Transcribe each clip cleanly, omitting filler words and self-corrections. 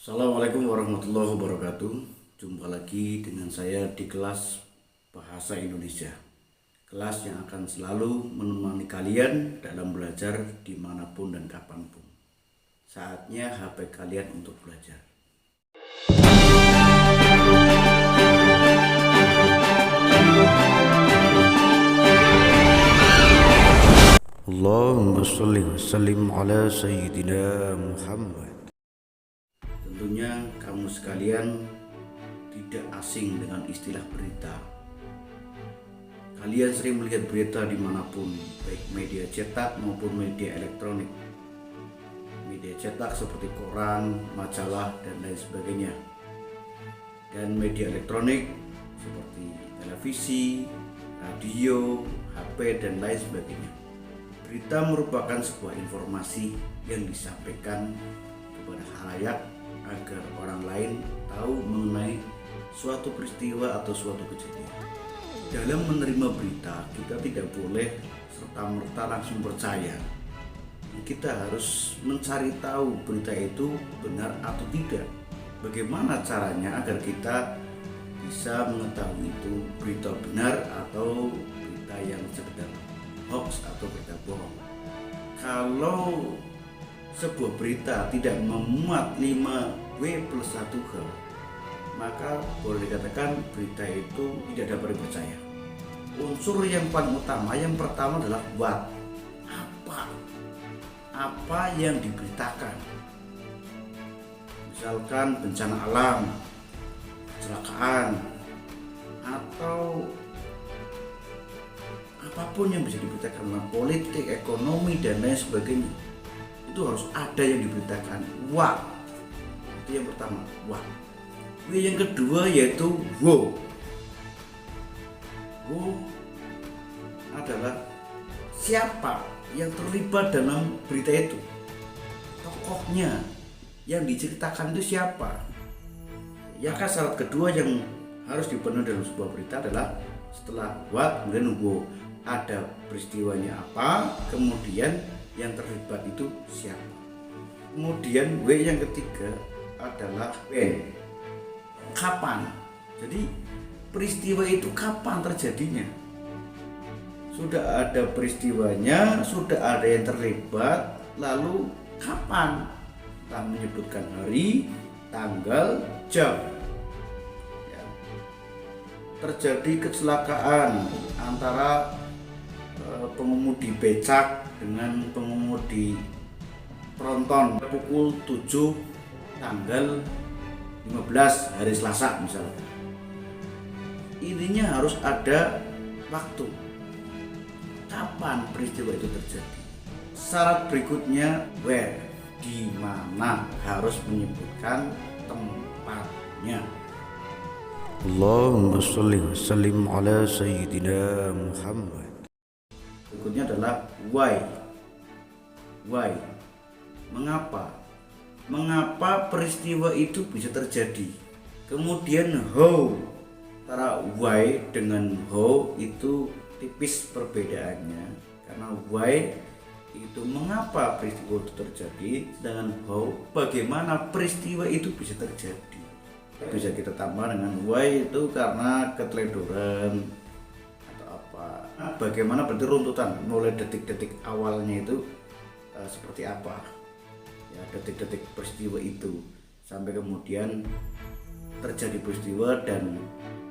Assalamualaikum warahmatullahi wabarakatuh. Jumpa lagi dengan saya di kelas Bahasa Indonesia. Kelas yang akan selalu menemani kalian dalam belajar dimanapun dan kapanpun. Saatnya HP kalian untuk belajar. Allahumma sholli wa sallim ala Sayyidina Muhammad. Tentunya kamu sekalian tidak asing dengan istilah berita. Kalian sering melihat berita dimanapun, baik media cetak maupun media elektronik. Media cetak seperti koran, majalah, dan lain sebagainya. Dan media elektronik seperti televisi, radio, HP, dan lain sebagainya. Berita merupakan sebuah informasi yang disampaikan kepada khalayak agar orang lain tahu mengenai suatu peristiwa atau suatu kejadian. Dalam menerima berita, kita tidak boleh serta-merta langsung percaya. Kita harus mencari tahu berita itu benar atau tidak. Bagaimana caranya agar kita bisa mengetahui itu berita benar atau berita yang sekedar hoax atau berita bohong. Kalau sebuah berita tidak memuat 5W+1H, maka boleh dikatakan berita itu tidak dapat dipercaya. Unsur yang paling utama, yang pertama adalah what. Apa yang diberitakan. Misalkan bencana alam, kecelakaan, atau apapun yang bisa diberitakan tentang politik, ekonomi, dan lain sebagainya. Itu harus ada yang diberitakan. What. Itu yang pertama, what. Yang kedua yaitu who. Who adalah siapa yang terlibat dalam berita itu. Tokohnya yang diceritakan itu siapa. Yang syarat kedua yang harus dipenuhi dalam sebuah berita adalah setelah what kemudian who. Ada peristiwanya apa, kemudian yang terlibat itu siapa. Kemudian W yang ketiga adalah when. Kapan. Jadi peristiwa itu kapan terjadinya. Sudah ada peristiwanya, sudah ada yang terlibat, lalu kapan. Kita menyebutkan hari, tanggal, jam. Ya. Terjadi kecelakaan antara pengemudi becak dengan pengemudi tronton pukul 7 tanggal 15 hari Selasa misalnya. Intinya harus ada waktu kapan peristiwa itu terjadi. Syarat berikutnya where, di mana, harus menyebutkan tempatnya. Allahumma sholli wa sallim ala Sayyidina Muhammad. Berikutnya adalah why. Why? Mengapa peristiwa itu bisa terjadi? Kemudian how. Antara why dengan how itu tipis perbedaannya. Karena why itu mengapa peristiwa itu terjadi, dengan how bagaimana peristiwa itu bisa terjadi. Bisa kita tambah dengan why itu karena keteledoran atau apa. Bagaimana berarti runtutan mulai detik-detik awalnya itu seperti apa ya, detik-detik peristiwa itu sampai kemudian terjadi peristiwa dan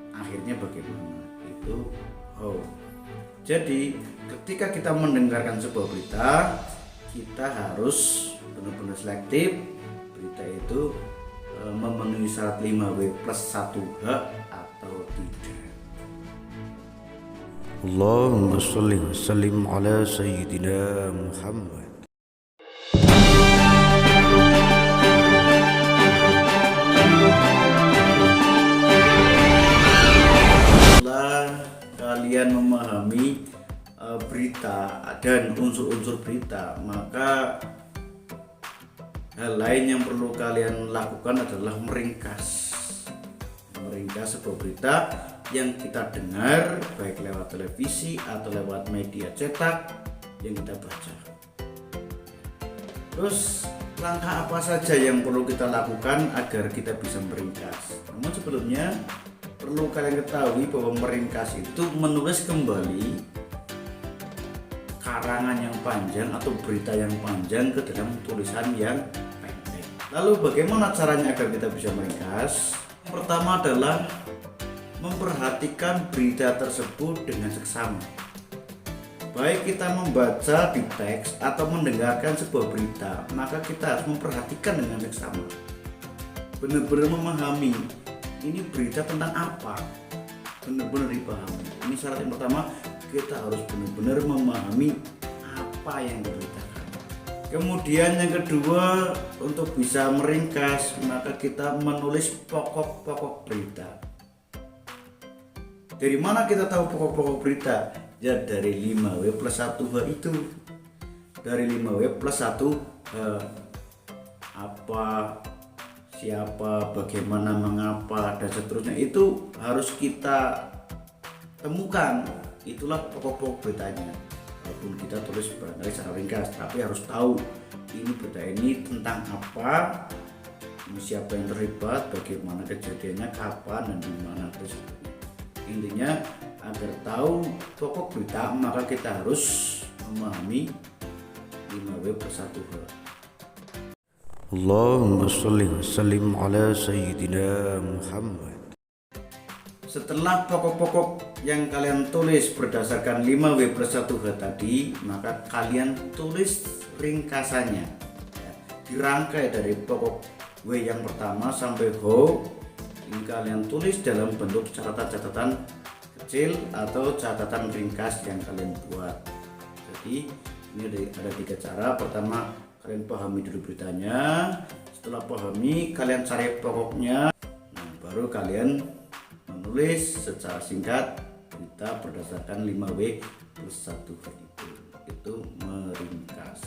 akhirnya bagaimana, itu how. Jadi ketika kita mendengarkan sebuah berita, kita harus benar-benar selektif. Berita itu memenuhi syarat 5W+1H atau tidak. Allahumma sholli wa sallim ala Sayyidina Muhammad. Setelah kalian memahami berita dan unsur-unsur berita, maka hal lain yang perlu kalian lakukan adalah meringkas sebuah berita yang kita dengar, baik lewat televisi atau lewat media cetak yang kita baca. Terus langkah apa saja yang perlu kita lakukan agar kita bisa meringkas. Namun sebelumnya perlu kalian ketahui bahwa meringkas itu menulis kembali karangan yang panjang atau berita yang panjang ke dalam tulisan yang pendek. Lalu bagaimana caranya agar kita bisa meringkas? Yang pertama adalah memperhatikan berita tersebut dengan seksama. Baik kita membaca di teks atau mendengarkan sebuah berita, maka kita harus memperhatikan dengan seksama. Benar-benar memahami ini berita tentang apa, benar-benar dipahami. Ini syarat yang pertama, kita harus benar-benar memahami apa yang diberitakan. Kemudian yang kedua, untuk bisa meringkas, maka kita menulis pokok-pokok berita. Dari mana kita tahu pokok-pokok berita? Ya dari 5W+1H itu. Dari 5W+1H. Apa, siapa, bagaimana, mengapa, dan seterusnya itu harus kita temukan. Itulah pokok-pokok beritanya. Walaupun kita tulis barangkali secara ringkas, tapi harus tahu ini berita ini tentang apa, siapa yang terlibat, bagaimana kejadiannya, kapan, dan di mana tersebut. Intinya agar tahu pokok berita, maka kita harus memahami 5W+1H. Allahumma sholli wa sallim ala sayyidina Muhammad. Setelah pokok-pokok yang kalian tulis berdasarkan 5W+1H tadi, maka kalian tulis ringkasannya. Dirangkai dari pokok W yang pertama sampai H. Ini kalian tulis dalam bentuk catatan-catatan kecil atau catatan ringkas yang kalian buat. Jadi ini ada 3 cara. Pertama, kalian pahami dulu beritanya. Setelah pahami, kalian cari pokoknya. Nah, baru kalian menulis secara singkat berita berdasarkan 5W+1H itu meringkas.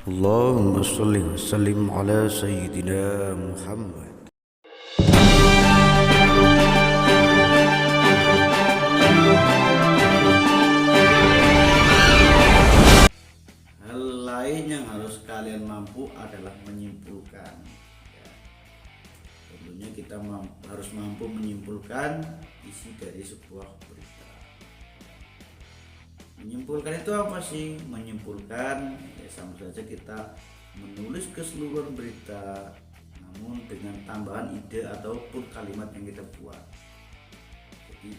Allahumma sholli wa sallim ala sayyidina Muhammad. Hal lain yang harus kalian mampu adalah menyimpulkan. Tentunya kita harus mampu menyimpulkan isi dari sebuah berita. Menyimpulkan itu apa sih? Menyimpulkan ya sama saja kita menulis keseluruhan berita, namun dengan tambahan ide ataupun kalimat yang kita buat. Jadi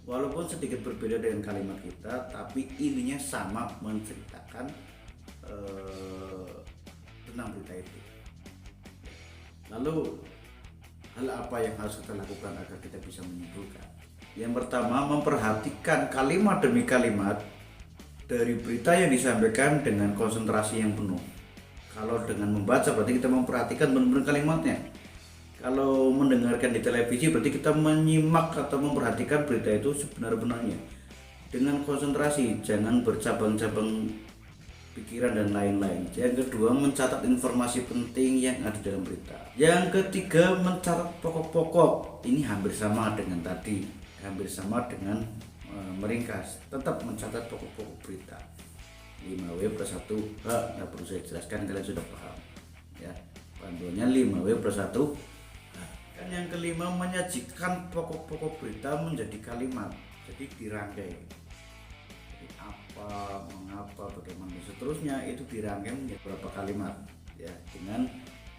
walaupun sedikit berbeda dengan kalimat kita, tapi ininya sama, menceritakan tentang berita itu. Lalu hal apa yang harus kita lakukan agar kita bisa menyimpulkan? Yang pertama, memperhatikan kalimat demi kalimat dari berita yang disampaikan dengan konsentrasi yang penuh. Kalau dengan membaca berarti kita memperhatikan benar-benar kalimatnya. Kalau mendengarkan di televisi berarti kita menyimak atau memperhatikan berita itu sebenar-benarnya dengan konsentrasi, jangan bercabang-cabang pikiran dan lain-lain. Yang kedua, mencatat informasi penting yang ada dalam berita. Yang ketiga, mencatat pokok-pokok. Ini hampir sama dengan tadi, hampir sama dengan meringkas. Tetap mencatat pokok-pokok berita. 5W+1H, nggak perlu saya jelaskan, kalian sudah paham ya. Panduannya 5W+1H. Dan yang kelima, menyajikan pokok-pokok berita menjadi kalimat, jadi dirangkai. Jadi apa, mengapa, bagaimana, dan seterusnya itu dirangkai menjadi beberapa kalimat ya, dengan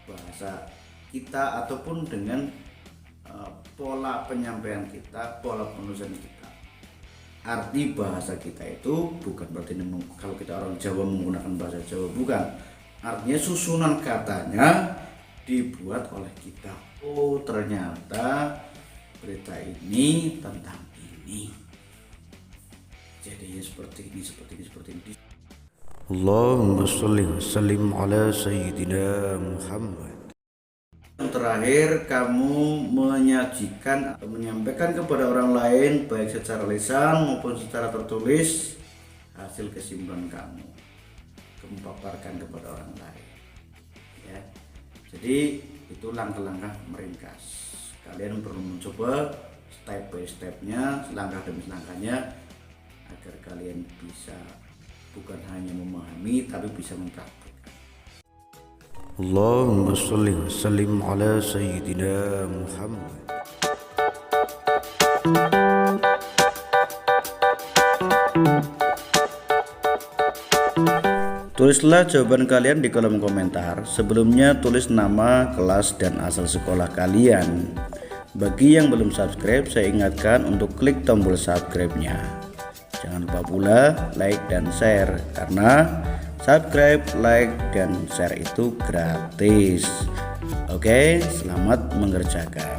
bahasa kita ataupun dengan pola penyampaian kita, pola penulisan kita. Arti bahasa kita itu bukan berarti kalau kita orang Jawa menggunakan bahasa Jawa, bukan. Artinya susunan katanya dibuat oleh kita. Oh, ternyata berita ini tentang ini. Jadi seperti ini, seperti ini, seperti ini. Allahumma sholli wa sallim ala sayyidina Muhammad. Yang terakhir, kamu menyajikan atau menyampaikan kepada orang lain baik secara lisan maupun secara tertulis hasil kesimpulan kamu paparkan kepada orang lain ya. Jadi itu langkah-langkah meringkas. Kalian perlu mencoba step by stepnya, langkah demi langkahnya, agar kalian bisa bukan hanya memahami tapi bisa mempraktikkan. Allahumma sholli wa sallim ala sayyidina Muhammad. Tulislah jawaban kalian di kolom komentar. Sebelumnya tulis nama, kelas, dan asal sekolah kalian. Bagi yang belum subscribe, saya ingatkan untuk klik tombol subscribe-nya. Jangan lupa pula like dan share, karena subscribe, like, dan share itu gratis. Oke, selamat mengerjakan.